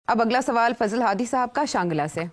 अब अगला सवाल फजल हादी साहब का शांगला से।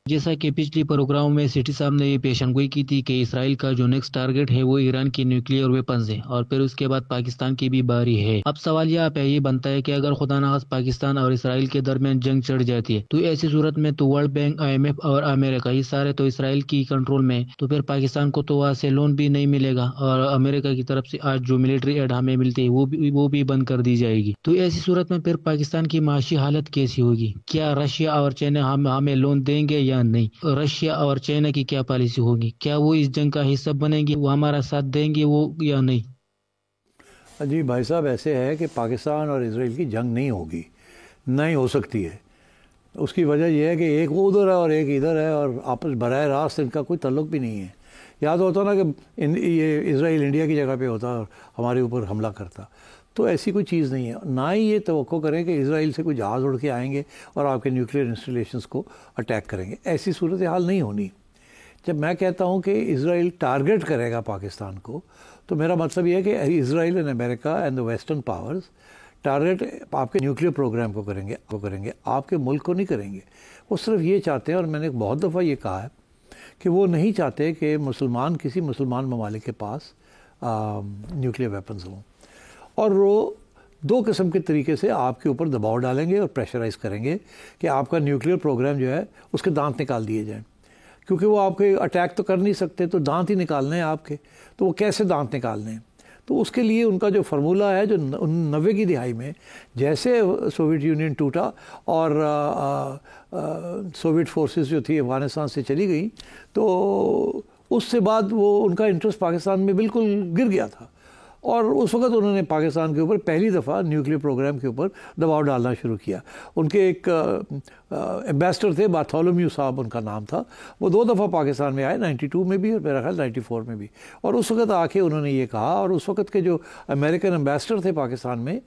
जैसा कि पिछली प्रोग्राम में सिटी साहब ने ये पेशनगोई की थी कि इसराइल का जो नेक्स्ट टारगेट है वो ईरान की न्यूक्लियर वेपन्स है और फिर उसके बाद पाकिस्तान की भी बारी है। अब सवाल यहाँ पे ये बनता है कि अगर खुदा न खास्ता पाकिस्तान और इसराइल के दरमियान जंग चढ़ जाती है तो ऐसी सूरत में तो वर्ल्ड बैंक, IMF और अमेरिका ये सारे तो इसराइल की कंट्रोल में, तो फिर पाकिस्तान को तो वहाँ से लोन भी नहीं मिलेगा और अमेरिका की तरफ से आज जो मिलिट्री एड हमें मिलती है वो भी बंद कर दी जाएगी। तो ऐसी सूरत में फिर पाकिस्तान की माशी हालत कैसी होगी? क्या रशिया और चाइना हमें लोन देंगे या नहीं? रशिया और चाइना की क्या पॉलिसी होगी? क्या वो इस जंग का हिस्सा बनेंगे? वो हमारा साथ देंगे वो या नहीं? जी भाई साहब, ऐसे है कि पाकिस्तान और इसराइल की जंग नहीं होगी, नहीं हो सकती है। उसकी वजह यह है कि एक वो उधर है और एक इधर है और आपस बराह रास्त इनका कोई ताल्लुक भी नहीं है। याद होता ना कि ये इसराइल इंडिया की जगह पे होता और हमारे ऊपर हमला करता, तो ऐसी कोई चीज़ नहीं है। ना ही ये तवक्को करें कि इसराइल से कोई जहाज़ उड़ के आएंगे और आपके न्यूक्लियर इंस्टॉलेशंस को अटैक करेंगे, ऐसी सूरत हाल नहीं होनी। जब मैं कहता हूँ कि इसराइल टारगेट करेगा पाकिस्तान को, तो मेरा मतलब ये है कि Israel and America and the western powers target आपके न्यूक्लियर प्रोग्राम को करेंगे, आपके मुल्क को नहीं करेंगे। वो सिर्फ ये चाहते हैं, और मैंने बहुत दफ़ा ये कहा है कि वो नहीं चाहते कि किसी मुसलमान ममालिक के पास न्यूक्लियर वेपन्स हों, और वो दो किस्म के तरीके से आपके ऊपर दबाव डालेंगे और प्रेशराइज़ करेंगे कि आपका न्यूक्लियर प्रोग्राम जो है उसके दांत निकाल दिए जाएं। क्योंकि वो आपके अटैक तो कर नहीं सकते, तो दांत ही निकालने हैं आपके, तो वो कैसे दांत निकालने हैं? तो उसके लिए उनका जो फार्मूला है, जो 90 की दिहाई में जैसे सोवियत यूनियन टूटा और सोवियत फोर्सेस जो थी अफ़गानिस्तान से चली गई, तो उससे बाद वो उनका इंटरेस्ट पाकिस्तान में बिल्कुल गिर गया था। और उस वक्त उन्होंने पाकिस्तान के ऊपर पहली दफ़ा न्यूक्लियर प्रोग्राम के ऊपर दबाव डालना शुरू किया। उनके एक एम्बेसडर थे, बार्थोलोम्यू साहब उनका नाम था। वो 2 दफ़ा पाकिस्तान में आए, 92 में भी और मेरा ख्याल 94 में भी। और उस वक्त आके उन्होंने ये कहा, और उस वक्त के जो अमेरिकन एम्बेसडर थे पाकिस्तान में,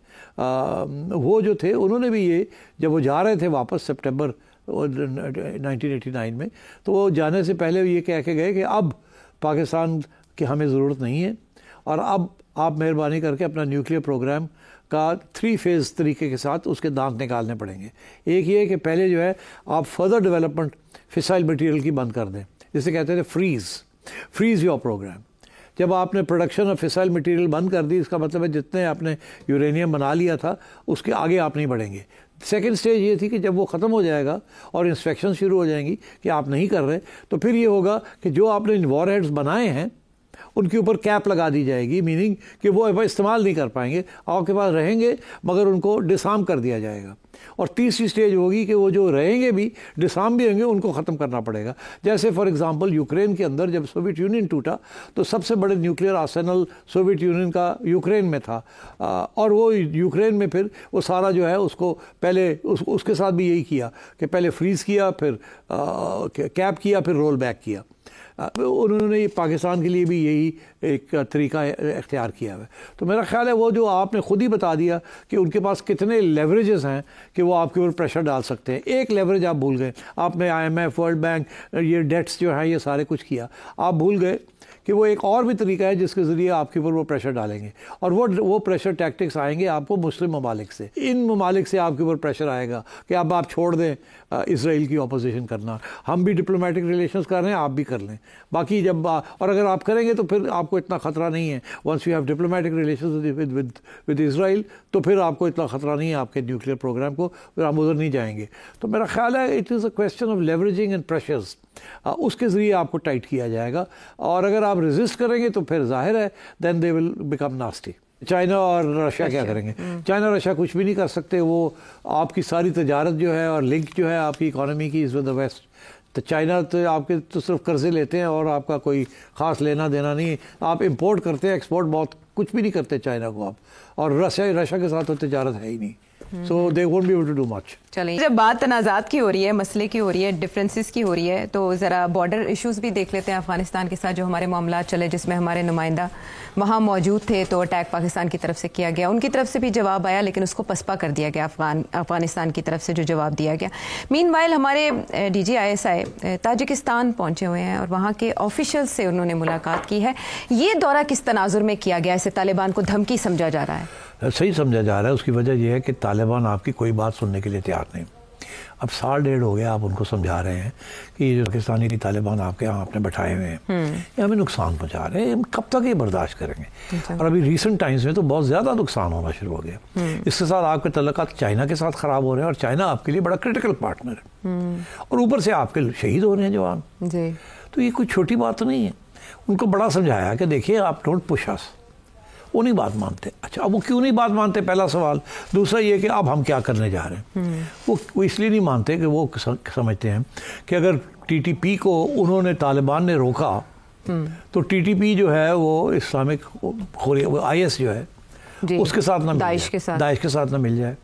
वो जो थे उन्होंने भी ये, जब वो जा रहे थे वापस सितंबर 1989 में, तो वो जाने से पहले ये कह के गए कि अब पाकिस्तान की हमें ज़रूरत नहीं है और अब आप मेहरबानी करके अपना न्यूक्लियर प्रोग्राम का 3 फेज़ तरीके के साथ उसके दांत निकालने पड़ेंगे। एक ये कि पहले जो है आप फर्दर डेवलपमेंट फिसाइल मटेरियल की बंद कर दें, जिसे कहते थे फ्रीज़ योर प्रोग्राम। जब आपने प्रोडक्शन ऑफ फिसाइल मटेरियल बंद कर दी, इसका मतलब है जितने आपने यूरेनियम बना लिया था उसके आगे आप नहीं बढ़ेंगे। सेकेंड स्टेज ये थी कि जब वो ख़त्म हो जाएगा और इंस्पेक्शन शुरू हो जाएंगी कि आप नहीं कर रहे, तो फिर ये होगा कि जो आपने वॉरहेड्स बनाए हैं उनके ऊपर कैप लगा दी जाएगी, मीनिंग कि वो इस्तेमाल नहीं कर पाएंगे, आपके पास रहेंगे मगर उनको डिसआर्म कर दिया जाएगा। और तीसरी स्टेज होगी कि वो जो रहेंगे भी, डिसआर्म भी होंगे, उनको ख़त्म करना पड़ेगा। जैसे फॉर एग्जांपल यूक्रेन के अंदर जब सोवियत यूनियन टूटा, तो सबसे बड़े न्यूक्लियर आर्सेनल सोवियत यूनियन का यूक्रेन में था, और वो यूक्रेन में फिर वो सारा जो है उसको पहले उसके साथ भी यही किया कि पहले फ्रीज़ किया, फिर कैप किया, फिर रोल बैक किया। उन्होंने पाकिस्तान के लिए भी यही एक तरीका इख्तियार किया है। तो मेरा ख्याल है वो जो आपने खुद ही बता दिया कि उनके पास कितने लेवरेजेस हैं कि वो आपके ऊपर प्रेशर डाल सकते हैं। एक लेवरेज आप भूल गए, आपने IMF, वर्ल्ड बैंक, ये डेट्स जो हैं ये सारे कुछ किया, आप भूल गए कि वो एक और भी तरीका है जिसके ज़रिए आपके ऊपर वो प्रेशर डालेंगे, और वो प्रेशर टैक्टिक्स आएंगे आपको मुस्लिम ममालिक से। इन ममालिक से आपके ऊपर प्रेशर आएगा कि अब आप छोड़ दें इसराइल की अपोजिशन करना, हम भी डिप्लोमेटिक रिलेशंस कर रहे हैं, आप भी कर लें। बाकी जब और अगर आप करेंगे तो फिर आपको इतना ख़तरा नहीं है। Once you have diplomatic relations with Israel, तो फिर आपको इतना ख़तरा नहीं है आपके न्यूक्लियर प्रोग्राम को, फिर आप उधर नहीं जाएंगे। तो मेरा ख्याल है it is a question of leveraging and pressures, उसके ज़रिए आपको टाइट किया जाएगा। और अगर आप रेजिस्ट करेंगे तो फिर जाहिर है then they will become nasty. China और रशिया क्या करेंगे? चाइना और रशिया कुछ भी नहीं कर सकते। वो आपकी सारी तजारत जो है और लिंक जो है आपकी इकोनॉमी की इज़ विद द वेस्ट। तो चाइना तो आपके तो सिर्फ कर्जे लेते हैं और आपका कोई ख़ास लेना देना नहीं। आप इंपोर्ट करते हैं, एक्सपोर्ट बहुत कुछ भी नहीं करते चाइना को आप, और रशिया के साथ तो तजारत है ही नहीं। So they won't be able to do much. चलिए, जब बात तनाज़ात की हो रही है, मसले की हो रही है, डिफरेंसेस की हो रही है, तो ज़रा बॉर्डर इश्यूज़ भी देख लेते हैं अफ़गानिस्तान के साथ जो हमारे मामला चले, जिसमें हमारे नुमाइंदा वहाँ मौजूद थे। तो अटैक पाकिस्तान की तरफ से किया गया, उनकी तरफ से भी जवाब आया, लेकिन उसको पसपा कर दिया गया अफ़गानिस्तान की तरफ से जो जवाब दिया गया। मीनवाइल हमारे DGISI ताजिकिस्तान पहुँचे हुए हैं और वहाँ के ऑफिशियल से उन्होंने मुलाकात की है। ये दौरा किस तनाजुर में किया गया? इसे तालिबान को धमकी समझा जा रहा है? सही समझा जा रहा है, उसकी वजह यह है कि तालिबान आपकी कोई बात सुनने के लिए तैयार नहीं। अब 1.5 हो गया आप उनको समझा रहे हैं कि ये जो पाकिस्तानी तालिबान आपके यहाँ आपने बैठाए हुए हैं ये हमें नुकसान पहुँचा रहे हैं, हम कब तक ये बर्दाश्त करेंगे। और अभी रिसेंट टाइम्स में तो बहुत ज़्यादा नुकसान होना शुरू हो गया। इसके साथ आपके तल्लुकात चाइना के साथ ख़राब हो रहे हैं और चाइना आपके लिए बड़ा क्रिटिकल पार्टनर है और ऊपर से आपके शहीद हो रहे हैं जवान। तो ये कोई छोटी बात तो नहीं है। उनको बड़ा समझाया कि देखिए आप डोंट पुश अस, वो नहीं बात मानते। अच्छा, अब वो क्यों नहीं बात मानते, पहला सवाल। दूसरा ये कि अब हम क्या करने जा रहे हैं। वो इसलिए नहीं मानते कि वो समझते हैं कि अगर टीटीपी को उन्होंने तालिबान ने रोका तो टीटीपी जो है वो इस्लामिक IS जो है उसके साथ ना दाइश के साथ ना मिल जाए,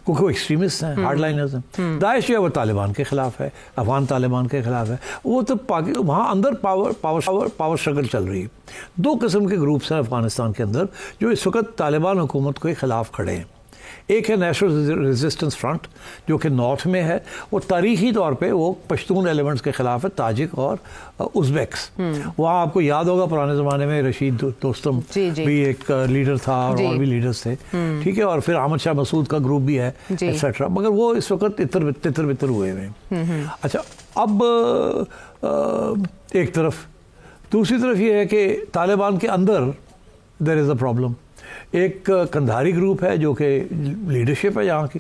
क्योंकि वो एक्सट्रीमिस्ट हैं, हार्डलाइनर्स हैं। दाइश जो है वो तालिबान के खिलाफ है, अफगान तालिबान के खिलाफ है। वो तो वहाँ अंदर पावर स्ट्रगल चल रही है। 2 किस्म के ग्रुप्स हैं अफगानिस्तान के अंदर जो इस वक्त तालिबान हुकूमत के खिलाफ खड़े हैं। एक है नेशनल रेजिस्टेंस फ्रंट जो कि नॉर्थ में है, वो तारीखी तौर पे वो पश्तून एलिमेंट्स के खिलाफ है, ताजिक और उज़्बेक्स। वहाँ आपको याद होगा पुराने ज़माने में रशीद दोस्तम भी एक लीडर था और भी लीडर्स थे, ठीक है। और फिर अहमद शाह मसूद का ग्रुप भी है एक्सेट्रा, मगर वो इस वक्त तितर बितर हुए हैं। अच्छा, अब एक तरफ, दूसरी तरफ ये है कि तालिबान के अंदर देयर इज़ अ प्रॉब्लम। एक कंधारी ग्रुप है जो कि लीडरशिप है यहाँ की,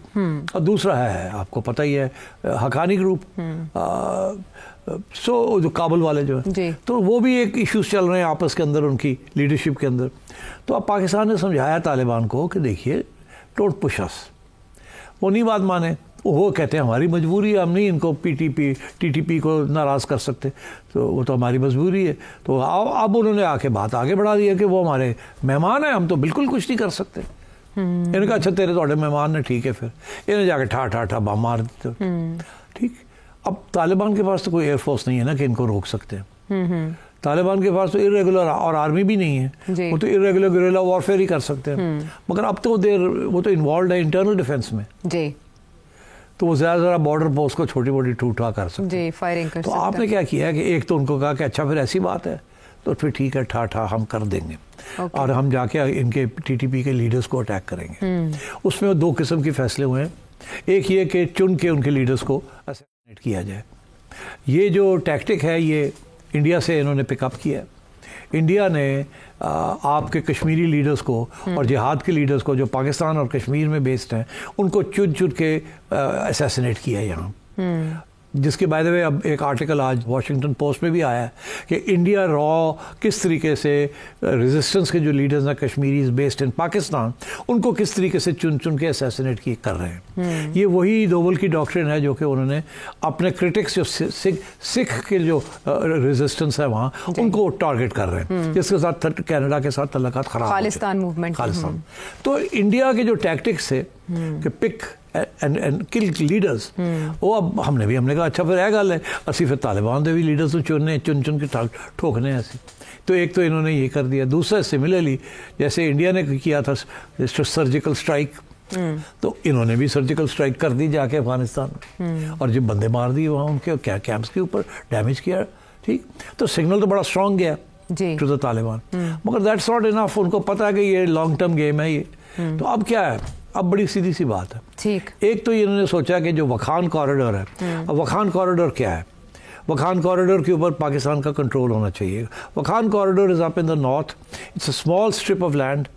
और दूसरा है आपको पता ही है हकानी ग्रुप, जो काबुल वाले जो है, तो वो भी एक इश्यूज चल रहे हैं आपस के अंदर उनकी लीडरशिप के अंदर। तो अब पाकिस्तान ने समझाया तालिबान को कि देखिए डोंट पुश अस, वो नहीं बात माने। वो कहते हैं हमारी मजबूरी है, हम नहीं इनको टीटीपी को नाराज़ कर सकते, तो वो तो हमारी मजबूरी है। तो अब उन्होंने आके बात आगे बढ़ा दी है कि वो हमारे मेहमान हैं, हम तो बिल्कुल कुछ नहीं कर सकते। इन्होंने कहा अच्छा तेरे थोड़े मेहमान ने, ठीक है। फिर इन्हें जाके ठा बम मार देते, ठीक। अब तालिबान के पास तो कोई एयरफोर्स नहीं है ना कि इनको रोक सकते हैं। तालिबान के पास तो इरेगुलर और आर्मी भी नहीं है, वो तो इरेगुलर गुरिल्ला वॉरफेयर ही कर सकते हैं। मगर अब तो वो तो इन्वॉल्व है इंटरनल डिफेंस में, तो वो ज़्यादा बॉर्डर पोस्ट को छोटी मोटी ठूठा कर सकते हैं, फायरिंग कर सकते हैं। तो आपने क्या किया है कि एक तो उनको कहा कि अच्छा फिर ऐसी बात है तो फिर ठीक है, ठा हम कर देंगे, और हम जाके इनके टीटीपी के लीडर्स को अटैक करेंगे। उसमें 2 किस्म के फैसले हुए हैं। एक ये कि चुन के उनके लीडर्स को असैसिनेट किया जाए। ये जो टैक्टिक है ये इंडिया से इन्होंने पिकअप किया है। इंडिया ने आपके कश्मीरी लीडर्स को और जिहाद के लीडर्स को जो पाकिस्तान और कश्मीर में बेस्ड हैं उनको चुन के असैसिनेट किया है यहाँ, जिसके बाय द वे अब एक आर्टिकल आज वॉशिंगटन पोस्ट में भी आया है कि इंडिया रॉ किस तरीके से रेजिस्टेंस के जो लीडर्स हैं कश्मीरीज बेस्ड इन पाकिस्तान उनको किस तरीके से चुन के असैसिनेट कर रहे हैं। ये वही दोवल की डॉक्ट्रिन है जो कि उन्होंने अपने क्रिटिक्स जो सिख के जो रेजिस्टेंस है वहाँ उनको टारगेट कर रहे हैं, जिसके साथ कनाडा के साथ तल्लुकात खराब, खालिस्तान मूवमेंट, खालिस्तान। तो इंडिया के जो टैक्टिक्स थे कि पिक एंड किल लीडर्स, वो अब हमने कहा अच्छा फिर यह गल है असि फिर तालिबान के भी लीडर्स चुन के ठोकने ऐसे। तो एक तो इन्होंने ये कर दिया। दूसरा सिमिलरली जैसे इंडिया ने किया था सर्जिकल स्ट्राइक, तो इन्होंने भी सर्जिकल स्ट्राइक कर दी जाके अफगानिस्तान में, और जो बंदे मार दिए वहाँ उनके क्या कैंप्स के ऊपर, डैमेज किया, ठीक। तो सिग्नल तो बड़ा स्ट्रॉन्ग गया टू द तालिबान, मगर दैट्स नॉट इनफ। उनको पता है कि ये लॉन्ग टर्म गेम है ये। तो अब क्या है, अब बड़ी सीधी सी बात है, ठीक। एक तो इन्होंने सोचा कि जो वखान कॉरिडोर है, अब वखान कॉरिडोर क्या है, वखान कॉरिडोर के ऊपर पाकिस्तान का कंट्रोल होना चाहिए। Wakhan corridor is up in the north, it's a small strip of land,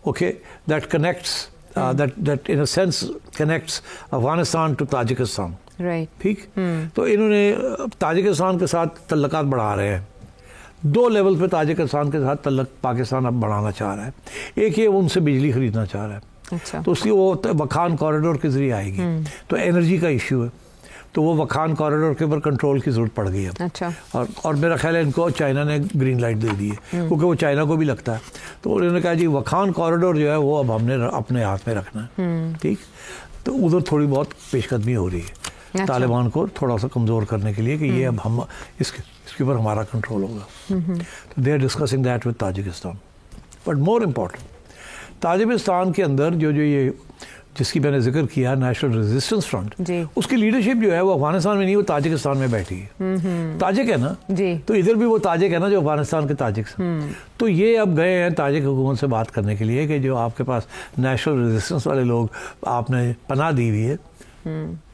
okay, that connects that in a sense connects Afghanistan to Tajikistan, right, ठीक। तो इन्होंने ताजिकिस्तान के साथ तल्लुकात बढ़ा रहे हैं। 2 लेवल पे ताजिकिस्तान के साथ तल्लुक पाकिस्तान अब बढ़ाना चाह रहा है। एक ये उनसे बिजली खरीदना चाह रहा है, अच्छा। तो उसकी वो वखान कॉरिडोर के जरिए आएगी, तो एनर्जी का इश्यू है, तो वो वखान कॉरिडोर के ऊपर कंट्रोल की जरूरत पड़ गई है, अच्छा। और मेरा ख्याल है इनको चाइना ने ग्रीन लाइट दे दी है, क्योंकि वो चाइना को भी लगता है। तो उन्होंने कहा जी वखान कॉरिडोर जो है वो अब हमने अपने हाथ में रखना है, ठीक। तो उधर थोड़ी बहुत पेशकदमी हो रही है, अच्छा। तालिबान को थोड़ा सा कमज़ोर करने के लिए कि ये अब हम इसके ऊपर हमारा कंट्रोल होगा। तो they are discussing that with Tajikistan. But more important, Tajikistan के अंदर जो ये जिसकी मैंने जिक्र किया, नेशनल रेजिस्टेंस फ्रंट, उसकी लीडरशिप जो है वो अफगानिस्तान में नहीं, वो ताजिकिस्तान में बैठी है। ताजिक है ना जी, तो इधर भी वो ताजिक है ना जो अफगानिस्तान के ताजिक। तो ये अब गए हैं ताजिक हुकूमत से बात करने के लिए कि जो आपके पास नेशनल रेजिस्टेंस वाले लोग आपने पनाह दी हुई है,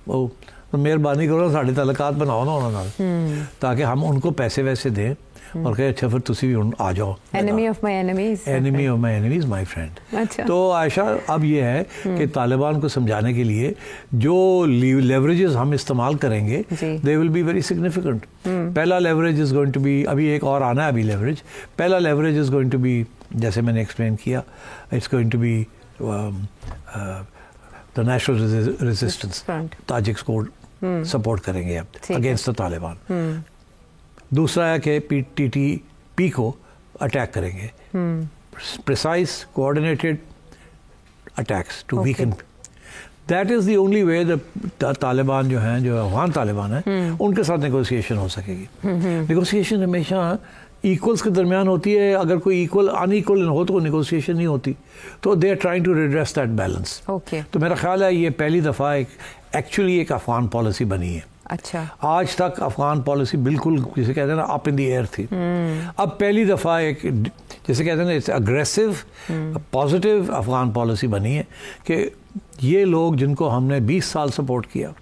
वो तो मेहरबानी करो साढ़े तलकात बनाओ ना उन्होंने, ताकि हम उनको पैसे वैसे दें और कहे अच्छा फिर तुसी भी आ जाओ। Enemy of my enemies, enemy of my enemies my friend. अच्छा। तो आयशा अब ये है कि तालिबान को समझाने के लिए जो लेवरेजेस हम इस्तेमाल करेंगे they will be very significant. पहला leverage is going to be, अभी एक और आना है अभी लेवरेज, पहला leverage is going to be, जैसे मैंने एक्सप्लेन किया, it's going to be the national resistance, Tajiks को सपोर्ट करेंगे अब अगेंस्ट द तालिबान। दूसरा है कि PTTP को अटैक करेंगे, precise coordinated attacks to weaken. That is the only way the Taliban जो हैं, जो अफगान तालिबान हैं, उनके साथ नेगोशिएशन हो सकेगी। नेगोशिएशन हमेशा इक्वल्स के दरमियान होती है, अगर कोई इक्वल अनइक्वल हो तो नेगोशिएशन नहीं होती, तो they are trying to redress that balance. तो मेरा ख्याल है ये पहली दफ़ा एक्चुअली एक अफगान पॉलिसी बनी है। अच्छा, आज तक अफगान पॉलिसी बिल्कुल जिसे कहते हैं ना अप इन द एयर थी। अब पहली दफ़ा एक जिसे कहते हैं ना it's aggressive positive Afghan policy बनी है कि ये लोग जिनको हमने 20 साल सपोर्ट किया,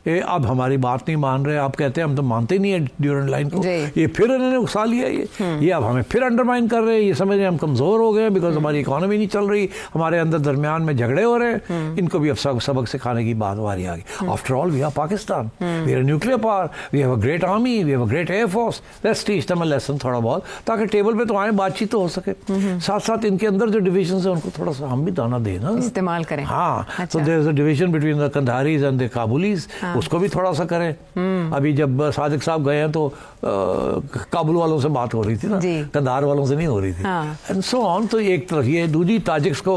ये अब हमारी बात नहीं मान रहे, आप कहते हैं हम तो मानते ही नहीं है ड्यूरेंट लाइन को, ये फिर इन्होंने उकसा लिया, ये अब हमें फिर अंडरमाइन कर रहे हैं, ये समझ रहे हैं हम कमज़ोर हो गए बिकॉज हमारी इकोनॉमी नहीं चल रही, हमारे अंदर दरमियान में झगड़े हो रहे हैं। इनको भी अब सबक सिखाने की बात वारी आ गई। After all we are Pakistan, we are nuclear power, we have a great army, we have a great air force, let's teach them a lesson थोड़ा बहुत, ताकि टेबल पे तो आए, बातचीत तो हो सके। साथ साथ इनके अंदर जो डिविजन है उनको थोड़ा सा हम भी दाना दें ना, इस्तेमाल करें। हाँ, तो there is a division between the Kandharis and the Kabulis, उसको भी थोड़ा सा करें। अभी जब सादिक साहब गए हैं तो काबुल वालों से बात हो रही थी ना, कंधार वालों से नहीं हो रही थी, एंड सो ऑन। तो एक तरफ ये दूसरी ताजिक्स को,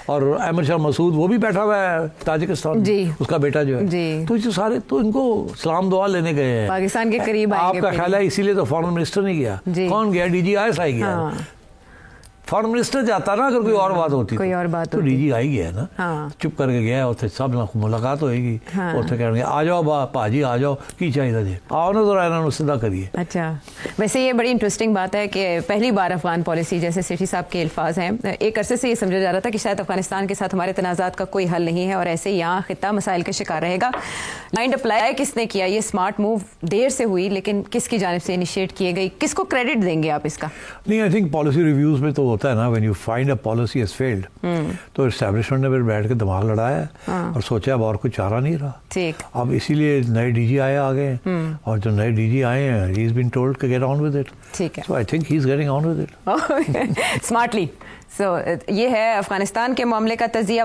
और अहमद शाह मसूद वो भी बैठा हुआ है ताजिकिस्तान, उसका बेटा जो है, तो जो सारे तो इनको सलाम दुआ लेने गए हैं, पाकिस्तान के करीब आएंगे। आपका ख्याल है इसीलिए तो फॉरेन मिनिस्टर नहीं गया, कौन गया? DGI गया। फॉरेन मिनिस्टर जाता ना अगर कोई और बात होती, कोई और बात तो DGI गया ना, चुप करके गया, उत्थे सब मुलाकात होएगी, उत्थे कहणगे आ जाओ भाजी आ जाओ, की चाहिए जी, आओ ना जरा इन्होंने सीधा करिए। अच्छा, वैसे ये बड़ी इंटरेस्टिंग बात है कि पहली बार अफगान पॉलिसी, जैसे सेठी साहब के अल्फाज हैं, एक अरसे से ये समझा जा रहा था कि शायद अफगानिस्तान के साथ हमारे तनाज़ात का कोई हल नहीं है और ऐसे यहाँ खित्ता मसाइल का शिकार रहेगा। माइंड अप्लाई किसने किया? ये स्मार्ट मूव देर से हुई, लेकिन किसकी जानिब से इनिशिएट किए गई? किसको क्रेडिट देंगे आप इसका? नहीं, आई थिंक पॉलिसी रिव्यूज में तो होता है ना, when you find a policy has failed, तो एस्टैब्लिशमेंट ने फिर बैठ के दिमाग लड़ाया और सोचा अब और कुछ चारा नहीं रहा। ठीक, अब इसीलिए नए DGI आ गए, और जो नए DG आए हैं, he is been told to get on with it. ठीक है, so I think he is getting on with it smartly. So ये है अफगानिस्तान के मामले का तजिया।